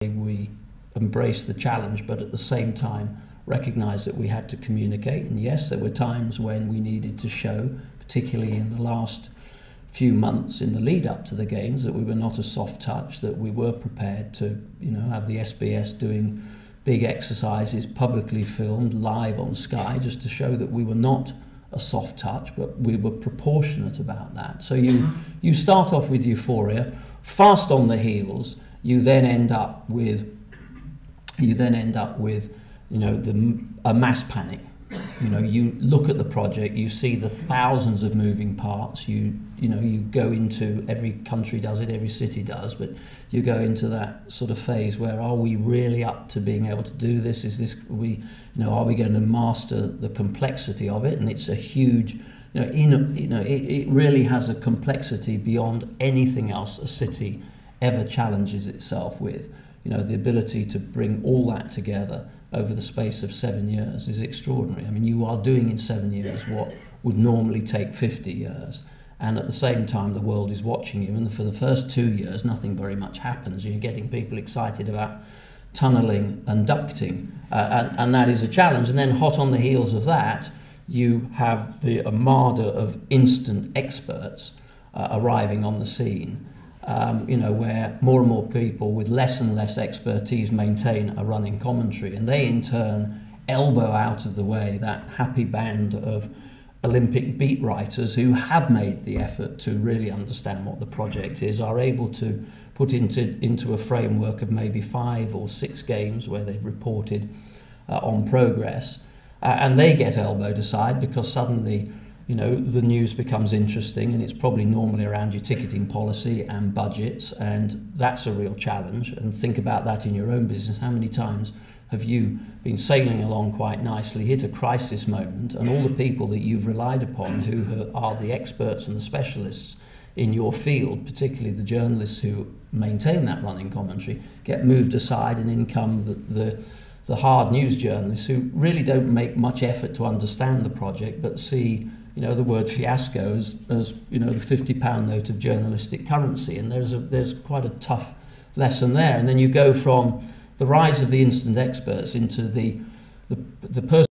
we embraced the challenge, but at the same time recognized that we had to communicate. And yes, there were times when we needed to show, particularly in the last few months in the lead up to the games, that we were not a soft touch, that we were prepared to, have the SBS doing big exercises publicly filmed live on Sky, just to show that we were not a soft touch, but we were proportionate about that. So you start off with euphoria, fast on the heels, you then end up with a mass panic. You look at the project, you see the thousands of moving parts. You go into, every country does it, every city does, but you go into that sort of phase where, are we really up to being able to do this? Are we going to master the complexity of it? And it's a huge, it really has a complexity beyond anything else a city ever challenges itself with. The ability to bring all that together over the space of 7 years is extraordinary. I mean, you are doing in 7 years what would normally take 50 years. And at the same time, the world is watching you. And for the first 2 years, nothing very much happens. You're getting people excited about tunnelling and ducting. And that is a challenge. And then hot on the heels of that, you have the armada of instant experts arriving on the scene. Where more and more people with less and less expertise maintain a running commentary, and they in turn elbow out of the way that happy band of Olympic beat writers who have made the effort to really understand what the project is, are able to put into a framework of maybe 5 or 6 games where they've reported on progress, and they get elbowed aside because suddenly the news becomes interesting, and it's probably normally around your ticketing policy and budgets, and that's a real challenge. And think about that in your own business. How many times have you been sailing along quite nicely, hit a crisis moment, and all the people that you've relied upon, who are the experts and the specialists in your field, particularly the journalists who maintain that running commentary, get moved aside, and in come the hard news journalists who really don't make much effort to understand the project, but see the word fiasco as the £50 note of journalistic currency. And there's quite a tough lesson there. And then you go from the rise of the instant experts into the person